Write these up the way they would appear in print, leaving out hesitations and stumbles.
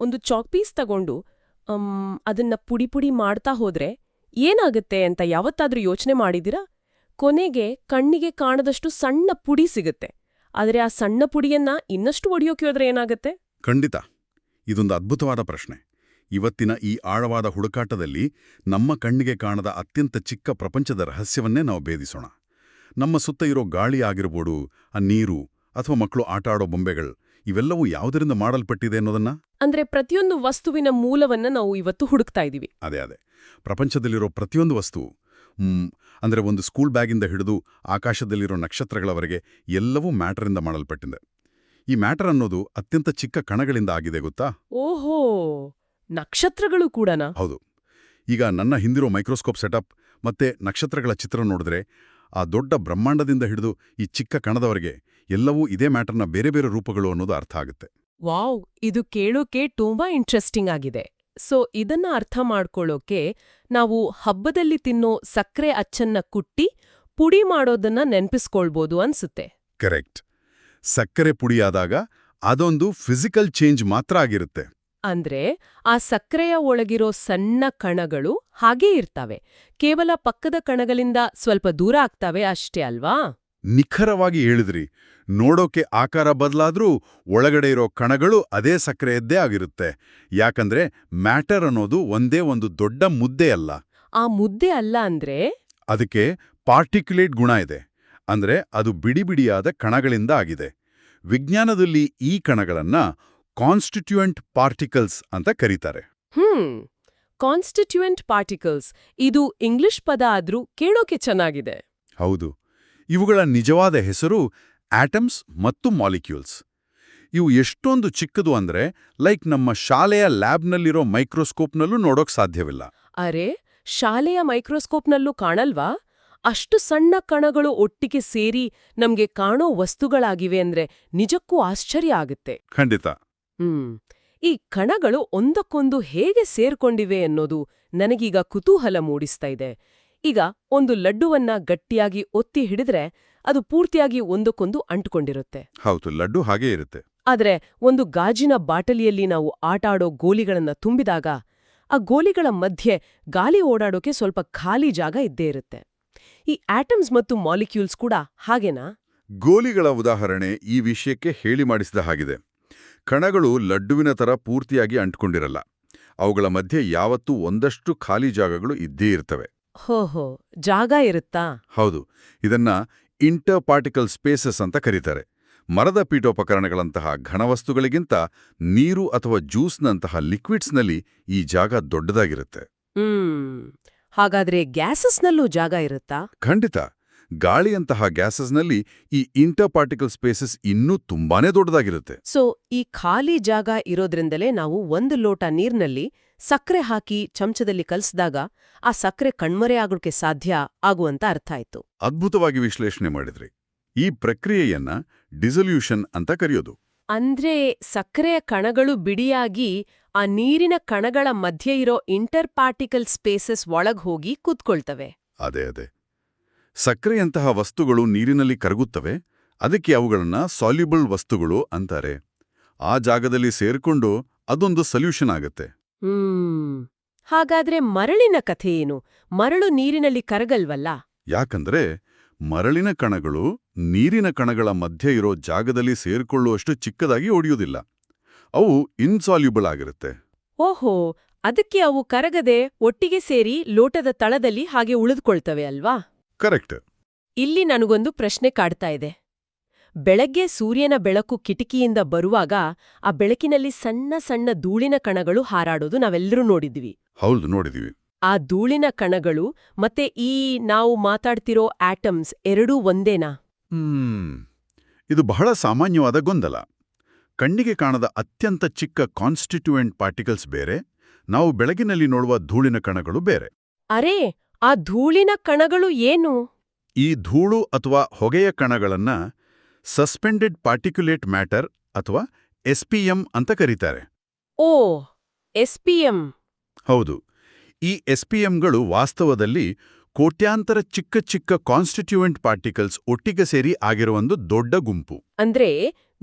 ಒಂದು chalk piece ತಗೊಂಡು ಅದನ್ನ ಪುಡಿ ಪುಡಿ ಮಾಡ್ತಾ ಹೋದ್ರೆ ಏನಾಗುತ್ತೆ ಅಂತ ಯಾವತ್ತಾದ್ರೂ ಯೋಚನೆ ಮಾಡಿದಿರಾ? ಕೊನೆಗೆ ಕಣ್ಣಿಗೆ ಕಾಣದಷ್ಟು ಸಣ್ಣ ಪುಡಿ ಸಿಗುತ್ತೆ. ಆದರೆ ಆ ಸಣ್ಣ ಪುಡಿಯನ್ನ ಇನ್ನಷ್ಟು ಒಡೆಯೋಕೆ ಹೋದ್ರೆ ಏನಾಗುತ್ತೆ? ಖಂಡಿತ. ಇದೊಂದು ಅದ್ಭುತವಾದ ಪ್ರಶ್ನೆ. ಇವತ್ತಿನ ಈ ಆಳವಾದ ಹುಡುಕಾಟದಲ್ಲಿ ನಮ್ಮ ಕಣ್ಣಿಗೆ ಕಾಣದ ಅತ್ಯಂತ ಚಿಕ್ಕ ಪ್ರಪಂಚದ ರಹಸ್ಯವನ್ನೇ ನಾವು ಭೇದಿಸೋಣ. ನಮ್ಮ ಸುತ್ತ ಇರೋ ಗಾಳಿ ಆಗಿರ್ಬೋದು, ಆ ನೀರು ಅಥವಾ ಮಕ್ಕಳು ಆಟ ಆಡೋ ಬೊಂಬೆಗಳು, ಇವೆಲ್ಲವೂ ಯಾವುದರಿಂದ ಮಾಡಲ್ಪಟ್ಟಿದೆ ಅನ್ನೋದನ್ನ ಅಂದ್ರೆ ಪ್ರತಿಯೊಂದು ವಸ್ತುವಿನ ಮೂಲವನ್ನ ನಾವು ಇವತ್ತು ಹುಡುಕ್ತಾ ಇದೀವಿ. ಅದೇ ಪ್ರಪಂಚದಲ್ಲಿರೋ ಪ್ರತಿಯೊಂದು ವಸ್ತು, ಅಂದ್ರೆ ಒಂದು ಸ್ಕೂಲ್ ಬ್ಯಾಗಿಂದ ಹಿಡಿದು ಆಕಾಶದಲ್ಲಿರೋ ನಕ್ಷತ್ರಗಳವರೆಗೆ ಎಲ್ಲವೂ ಮ್ಯಾಟರಿಂದ ಮಾಡಲ್ಪಟ್ಟಿದೆ. ಈ ಮ್ಯಾಟರ್ ಅನ್ನೋದು ಅತ್ಯಂತ ಚಿಕ್ಕ ಕಣಗಳಿಂದ ಆಗಿದೆ, ಗೊತ್ತಾ? ಓಹೋ, ನಕ್ಷತ್ರಗಳು ಕೂಡನಾ? ಹೌದು. ಈಗ ನನ್ನ ಹಿಂದಿರೋ ಮೈಕ್ರೋಸ್ಕೋಪ್ ಸೆಟಪ್ ಮತ್ತೆ ನಕ್ಷತ್ರಗಳ ಚಿತ್ರ ನೋಡಿದ್ರೆ ಆ ದೊಡ್ಡ ಬ್ರಹ್ಮಾಂಡದಿಂದ ಹಿಡಿದು ಈ ಚಿಕ್ಕ ಕಣದವರೆಗೆ ಎಲ್ಲವೂ ಇದೇ ಮ್ಯಾಟರ್ನ ಬೇರೆ ಬೇರೆ ರೂಪಗಳು ಅನ್ನೋದು ಅರ್ಥ ಆಗುತ್ತೆ. ವಾವ್, ಇದು ಕೇಳೋಕೆ ತುಂಬಾ ಇಂಟ್ರೆಸ್ಟಿಂಗ್ ಆಗಿದೆ. ಸೊ ಇದನ್ನ ಅರ್ಥ ಮಾಡ್ಕೊಳ್ಳೋಕೆ ನಾವು ಹಬ್ಬದಲ್ಲಿ ತಿನ್ನೋ ಸಕ್ಕರೆ ಅಚ್ಚನ್ನ ಕುಟ್ಟಿ ಪುಡಿ ಮಾಡೋದನ್ನ ನೆನ್ಪಿಸ್ಕೊಳ್ಬೋದು ಅನ್ಸುತ್ತೆ. ಕರೆಕ್ಟ್. ಸಕ್ಕರೆ ಪುಡಿಯಾದಾಗ ಅದೊಂದು ಫಿಸಿಕಲ್ ಚೇಂಜ್ ಮಾತ್ರ ಆಗಿರುತ್ತೆ. ಅಂದ್ರೆ ಆ ಸಕ್ಕರೆಯ ಒಳಗಿರೋ ಸಣ್ಣ ಕಣಗಳು ಹಾಗೇ ಇರ್ತವೆ, ಕೇವಲ ಪಕ್ಕದ ಕಣಗಳಿಂದ ಸ್ವಲ್ಪ ದೂರ ಆಗ್ತವೆ ಅಷ್ಟೇ ಅಲ್ವಾ? ನಿಖರವಾಗಿ ಹೇಳಿದ್ರಿ. ನೋಡೋಕೆ ಆಕಾರ ಬದಲಾದ್ರೂ ಒಳಗಡೆ ಇರೋ ಕಣಗಳು ಅದೇ ಸಕ್ಕರೆಯದ್ದೇ ಆಗಿರುತ್ತೆ. ಯಾಕಂದ್ರೆ ಮ್ಯಾಟರ್ ಅನ್ನೋದು ಒಂದೇ ಒಂದು ದೊಡ್ಡ ಮುದ್ದೆ ಅಲ್ಲ. ಆ ಮುದ್ದೆ ಅಲ್ಲ ಅಂದ್ರೆ ಅದಕ್ಕೆ ಪಾರ್ಟಿಕ್ಯುಲೇಟ್ ಗುಣ ಇದೆ. ಅಂದ್ರೆ ಅದು ಬಿಡಿಬಿಡಿಯಾದ ಕಣಗಳಿಂದ ಆಗಿದೆ. ವಿಜ್ಞಾನದಲ್ಲಿ ಈ ಕಣಗಳನ್ನ ಕಾನ್ಸ್ಟಿಟ್ಯೂಯೆಂಟ್ ಪಾರ್ಟಿಕಲ್ಸ್ ಅಂತ ಕರೀತಾರೆ. ಕಾನ್ಸ್ಟಿಟ್ಯೂಯೆಂಟ್ ಪಾರ್ಟಿಕಲ್ಸ್, ಇದು ಇಂಗ್ಲಿಷ್ ಪದ ಆದ್ರೂ ಕೇಳೋಕೆ ಚೆನ್ನಾಗಿದೆ. ಹೌದು. ಇವುಗಳ ನಿಜವಾದ ಹೆಸರು ಆಟಮ್ಸ್ ಮತ್ತು ಮಾಲಿಕ್ಯೂಲ್ಸ್. ಇವು ಎಷ್ಟೊಂದು ಚಿಕ್ಕದು ಅಂದ್ರೆ ಲೈಕ್ ನಮ್ಮ ಶಾಲೆಯ ಲ್ಯಾಬ್ನಲ್ಲಿರೋ ಮೈಕ್ರೋಸ್ಕೋಪ್ನಲ್ಲೂ ನೋಡೋಕ್ ಸಾಧ್ಯವಿಲ್ಲ. ಅರೆ, ಶಾಲೆಯ ಮೈಕ್ರೋಸ್ಕೋಪ್ನಲ್ಲೂ ಕಾಣಲ್ವಾ? ಅಷ್ಟು ಸಣ್ಣ ಕಣಗಳು ಒಟ್ಟಿಗೆ ಸೇರಿ ನಮ್ಗೆ ಕಾಣೋ ವಸ್ತುಗಳಾಗಿವೆ ಅಂದ್ರೆ ನಿಜಕ್ಕೂ ಆಶ್ಚರ್ಯ ಆಗುತ್ತೆ. ಖಂಡಿತ. ಈ ಕಣಗಳು ಒಂದಕ್ಕೊಂದು ಹೇಗೆ ಸೇರ್ಕೊಂಡಿವೆ ಅನ್ನೋದು ನನಗೀಗ ಕುತೂಹಲ ಮೂಡಿಸ್ತಾ ಇದೆ. ಈಗ ಒಂದು ಲಡ್ಡುವನ್ನ ಗಟ್ಟಿಯಾಗಿ ಒತ್ತಿ ಹಿಡಿದ್ರೆ ಅದು ಪೂರ್ತಿಯಾಗಿ ಒಂದಕ್ಕೊಂದು ಅಂಟುಕೊಂಡಿರುತ್ತೆ. ಹೌದು, ಲಡ್ಡು ಹಾಗೇ ಇರುತ್ತೆ. ಆದ್ರೆ ಒಂದು ಗಾಜಿನ ಬಾಟಲಿಯಲ್ಲಿ ನಾವು ಆಟಾಡೋ ಗೋಲಿಗಳನ್ನ ತುಂಬಿದಾಗ ಆ ಗೋಲಿಗಳ ಮಧ್ಯೆ ಗಾಳಿ ಓಡಾಡೋಕೆ ಸ್ವಲ್ಪ ಖಾಲಿ ಜಾಗ ಇದ್ದೇ ಇರುತ್ತೆ. ಈ ಆಟಮ್ಸ್ ಮತ್ತು ಮಾಲಿಕ್ಯೂಲ್ಸ್ ಕೂಡ ಹಾಗೇನಾ? ಗೋಲಿಗಳ ಉದಾಹರಣೆ ಈ ವಿಷಯಕ್ಕೆ ಹೇಳಿ ಮಾಡಿಸಿದ ಹಾಗಿದೆ. ಕಣಗಳು ಲಡ್ಡುವಿನ ತರ ಪೂರ್ತಿಯಾಗಿ ಅಂಟ್ಕೊಂಡಿರಲ್ಲ. ಅವುಗಳ ಮಧ್ಯೆ ಯಾವತ್ತೂ ಒಂದಷ್ಟು ಖಾಲಿ ಜಾಗಗಳು ಇದ್ದೇ ಇರ್ತವೆ. ಹೋಹೋ, ಜಾಗ ಇರುತ್ತಾ? ಹೌದು. ಇದನ್ನ ಇಂಟರ್ ಪಾರ್ಟಿಕಲ್ ಸ್ಪೇಸಸ್ ಅಂತ ಕರೀತಾರೆ. ಮರದ ಪೀಠೋಪಕರಣಗಳಂತಹ ಘನವಸ್ತುಗಳಿಗಿಂತ ನೀರು ಅಥವಾ ಜ್ಯೂಸ್ನಂತಹ ಲಿಕ್ವಿಡ್ಸ್ನಲ್ಲಿ ಈ ಜಾಗ ದೊಡ್ಡದಾಗಿರುತ್ತೆ. ಹಾಗಾದ್ರೆ ಗ್ಯಾಸಸ್ನಲ್ಲೂ ಜಾಗ ಇರುತ್ತಾ? ಖಂಡಿತ. ಗಾಳಿಯಂತಹ ಗ್ಯಾಸಸ್ನಲ್ಲಿ ಈ ಇಂಟರ್ ಪಾರ್ಟಿಕಲ್ ಸ್ಪೇಸಸ್ ಇನ್ನೂ ತುಂಬಾನೇ ದೊಡ್ಡದಾಗಿರುತ್ತೆ. ಸೊ ಈ ಖಾಲಿ ಜಾಗ ಇರೋದ್ರಿಂದಲೇ ನಾವು ಒಂದು ಲೋಟ ನೀರ್ನಲ್ಲಿ ಸಕ್ಕರೆ ಹಾಕಿ ಚಮಚದಲ್ಲಿ ಕಲಸಿದಾಗ ಆ ಸಕ್ಕರೆ ಕಣ್ಮರೆ ಆಗೋಕೆ ಸಾಧ್ಯ ಆಗುವಂತ ಅರ್ಥ ಆಯ್ತು. ಅದ್ಭುತವಾಗಿ ವಿಶ್ಲೇಷಣೆ ಮಾಡಿದ್ರಿ. ಈ ಪ್ರಕ್ರಿಯೆಯನ್ನ ಡಿಸಲ್ಯೂಷನ್ ಅಂತ ಕರೆಯೋದು. ಅಂದ್ರೆ ಸಕ್ಕರೆಯ ಕಣಗಳು ಬಿಡಿಯಾಗಿ ಆ ನೀರಿನ ಕಣಗಳ ಮಧ್ಯೆ ಇರೋ ಇಂಟರ್ ಪಾರ್ಟಿಕಲ್ ಸ್ಪೇಸಸ್ ಒಳಗ್ ಹೋಗಿ ಕೂತ್ಕೊಳ್ತವೆ. ಅದೇ. ಸಕ್ಕರೆಯಂತಹ ವಸ್ತುಗಳು ನೀರಿನಲ್ಲಿ ಕರಗುತ್ತವೆ. ಅದಕ್ಕೆ ಅವುಗಳನ್ನ ಸಾಲ್ಯುಬಲ್ ವಸ್ತುಗಳು ಅಂತಾರೆ. ಆ ಜಾಗದಲ್ಲಿ ಸೇರ್ಕೊಂಡು ಅದೊಂದು ಸೊಲ್ಯೂಷನ್ ಆಗತ್ತೆ. ಹಾಗಾದ್ರೆ ಮರಳಿನ ಕಥೆ ಏನು? ಮರಳು ನೀರಿನಲ್ಲಿ ಕರಗಲ್ವಲ್ಲ? ಯಾಕಂದ್ರೆ ಮರಳಿನ ಕಣಗಳು ನೀರಿನ ಕಣಗಳ ಮಧ್ಯೆ ಇರೋ ಜಾಗದಲ್ಲಿ ಸೇರ್ಕೊಳ್ಳುವಷ್ಟು ಚಿಕ್ಕದಾಗಿ ಒಡೆಯುವುದಿಲ್ಲ. ಅವು ಇನ್ಸಾಲ್ಯುಬಲ್ ಆಗಿರುತ್ತೆ. ಓಹೋ, ಅದಕ್ಕೆ ಅವು ಕರಗದೆ ಒಟ್ಟಿಗೆ ಸೇರಿ ಲೋಟದ ತಳದಲ್ಲಿ ಹಾಗೆ ಉಳಿದುಕೊಳ್ತವೆ ಅಲ್ವಾ? ಕರೆಕ್ಟ್. ಇಲ್ಲಿ ನನಗೊಂದು ಪ್ರಶ್ನೆ ಕಾಡ್ತಾ ಇದೆ. ಬೆಳಗ್ಗೆ ಸೂರ್ಯನ ಬೆಳಕು ಕಿಟಕಿಯಿಂದ ಬರುವಾಗ ಆ ಬೆಳಕಿನಲ್ಲಿ ಸಣ್ಣ ಸಣ್ಣ ಧೂಳಿನ ಕಣಗಳು ಹಾರಾಡೋದು ನಾವೆಲ್ಲರೂ ನೋಡಿದ್ವಿ. ಹೌದು, ನೋಡಿದೀವಿ. ಆ ಧೂಳಿನ ಕಣಗಳು ಮತ್ತೆ ಈ ನಾವು ಮಾತಾಡ್ತಿರೋ ಆಟಮ್ಸ್ ಎರಡೂ ಒಂದೇನಾ? ಇದು ಬಹಳ ಸಾಮಾನ್ಯವಾದ ಗೊಂದಲ. ಕಣ್ಣಿಗೆ ಕಾಣದ ಅತ್ಯಂತ ಚಿಕ್ಕ ಕಾನ್ಸ್ಟಿಟ್ಯೂಯೆಂಟ್ ಪಾರ್ಟಿಕಲ್ಸ್ ಬೇರೆ, ನಾವು ಬೆಳಗಿನಲ್ಲಿ ನೋಡುವ ಧೂಳಿನ ಕಣಗಳು ಬೇರೆ. ಅರೇ, ಆ ಧೂಳಿನ ಕಣಗಳು ಏನು? ಈ ಧೂಳು ಅಥವಾ ಹೊಗೆಯ ಕಣಗಳನ್ನ ಸಸ್ಪೆಂಡೆಡ್ ಪಾರ್ಟಿಕ್ಯುಲೇಟ್ ಮ್ಯಾಟರ್ ಅಥವಾ ಎಸ್ಪಿಎಂ ಅಂತ ಕರೀತಾರೆ. ಓ, ಎಸ್ಪಿಎಂ. ಹೌದು. ಈ ಎಸ್ಪಿಎಂಗಳು ವಾಸ್ತವದಲ್ಲಿ ಕೋಟ್ಯಾಂತರ ಚಿಕ್ಕ ಚಿಕ್ಕ ಕಾನ್ಸ್ಟಿಟ್ಯೂಯೆಂಟ್ ಪಾರ್ಟಿಕಲ್ಸ್ ಒಟ್ಟಿಗೆ ಸೇರಿ ಆಗಿರುವ ಒಂದು ದೊಡ್ಡ ಗುಂಪು. ಅಂದ್ರೆ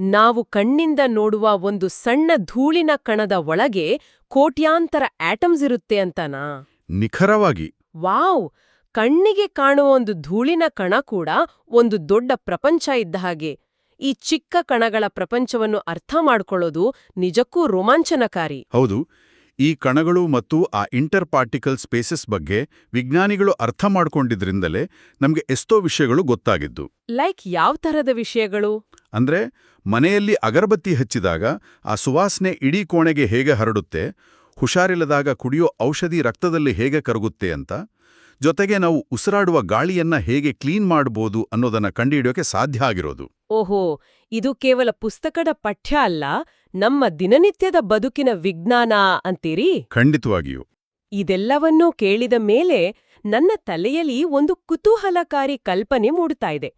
ನಾವು ಕಣ್ಣಿಂದ ನೋಡುವ ಒಂದು ಸಣ್ಣ ಧೂಳಿನ ಕಣದ ಒಳಗೆ ಕೋಟ್ಯಾಂತರ ಆಟಮ್ಸ್ ಇರುತ್ತೆ ಅಂತನಾ? ನಿಖರವಾಗಿ. ವಾವ್! ಕಣ್ಣಿಗೆ ಕಾಣುವ ಒಂದು ಧೂಳಿನ ಕಣ ಕೂಡ ಒಂದು ದೊಡ್ಡ ಪ್ರಪಂಚ ಇದ್ದ ಹಾಗೆ. ಈ ಚಿಕ್ಕ ಕಣಗಳ ಪ್ರಪಂಚವನ್ನು ಅರ್ಥ ಮಾಡ್ಕೊಳ್ಳೋದು ನಿಜಕ್ಕೂ ರೋಮಾಂಚನಕಾರಿ. ಹೌದು. ಈ ಕಣಗಳು ಮತ್ತು ಆ ಇಂಟರ್ ಪಾರ್ಟಿಕಲ್ ಸ್ಪೇಸಸ್ ಬಗ್ಗೆ ವಿಜ್ಞಾನಿಗಳು ಅರ್ಥ ಮಾಡ್ಕೊಂಡಿದ್ರಿಂದಲೇ ನಮ್ಗೆ ಎಷ್ಟೋ ವಿಷಯಗಳು ಗೊತ್ತಾಗಿದ್ದು. ಲೈಕ್ ಯಾವ ತರದ ವಿಷಯಗಳು? ಅಂದ್ರೆ ಮನೆಯಲ್ಲಿ ಅಗರಬತ್ತಿ ಹಚ್ಚಿದಾಗ ಆ ಸುವಾಸನೆ ಇಡೀ ಕೋಣೆಗೆ ಹೇಗೆ ಹರಡುತ್ತೆ, ಹುಷಾರಿಲ್ಲದಾಗ ಕುಡಿಯೋ ಔಷಧಿ ರಕ್ತದಲ್ಲಿ ಹೇಗೆ ಕರಗುತ್ತೆ ಅಂತ, ಜೊತೆಗೆ ನಾವು ಉಸಿರಾಡುವ ಗಾಳಿಯನ್ನ ಹೇಗೆ ಕ್ಲೀನ್ ಮಾಡ್ಬೋದು ಅನ್ನೋದನ್ನ ಕಂಡುಹಿಡಿಯೋಕೆ ಸಾಧ್ಯ ಆಗಿರೋದು. ಓಹೋ, ಇದು ಕೇವಲ ಪುಸ್ತಕದ ಪಠ್ಯ ಅಲ್ಲ, ನಮ್ಮ ದಿನನಿತ್ಯದ ಬದುಕಿನ ವಿಜ್ಞಾನ ಅಂತೀರಿ? ಖಂಡಿತವಾಗಿಯೂ. ಇದೆಲ್ಲವನ್ನೂ ಕೇಳಿದ ಮೇಲೆ ನನ್ನ ತಲೆಯಲ್ಲಿ ಒಂದು ಕುತೂಹಲಕಾರಿ ಕಲ್ಪನೆ ಮೂಡ್ತಾ ಇದೆ.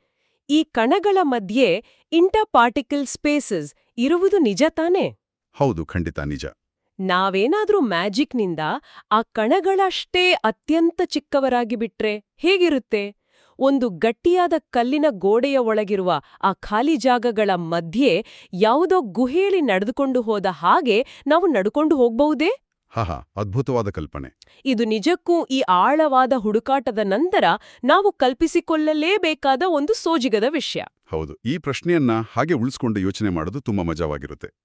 ಈ ಕಣಗಳ ಮಧ್ಯೆ ಇಂಟರ್ ಪಾರ್ಟಿಕಲ್ ಸ್ಪೇಸಸ್ ಇರುವುದು ನಿಜ ತಾನೇ? ಹೌದು, ಖಂಡಿತ ನಿಜ. ನಾವೇನಾದ್ರೂ ಮ್ಯಾಜಿಕ್ನಿಂದ ಆ ಕಣಗಳಷ್ಟೇ ಅತ್ಯಂತ ಚಿಕ್ಕವರಾಗಿ ಬಿಟ್ರೆ ಹೇಗಿರುತ್ತೆ? ಒಂದು ಗಟ್ಟಿಯಾದ ಕಲ್ಲಿನ ಗೋಡೆಯ ಒಳಗಿರುವ ಆ ಖಾಲಿ ಜಾಗಗಳ ಮಧ್ಯೆ ಯಾವುದೋ ಗುಹೆಯಲ್ಲಿ ನಡೆದುಕೊಂಡು ಹೋದ ಹಾಗೆ ನಾವು ನಡ್ಕೊಂಡು ಹೋಗ್ಬಹುದೇ? ಹಾ, ಅದ್ಭುತವಾದ ಕಲ್ಪನೆ. ಇದು ನಿಜಕ್ಕೂ ಈ ಆಳವಾದ ಹುಡುಕಾಟದ ನಂತರ ನಾವು ಕಲ್ಪಿಸಿಕೊಳ್ಳಲೇಬೇಕಾದ ಒಂದು ಸೋಜಿಗದ ವಿಷಯ. ಹೌದು, ಈ ಪ್ರಶ್ನೆಯನ್ನ ಹಾಗೆ ಉಳಿಸ್ಕೊಂಡು ಯೋಚನೆ ಮಾಡೋದು ತುಂಬಾ ಮಜವಾಗಿರುತ್ತೆ.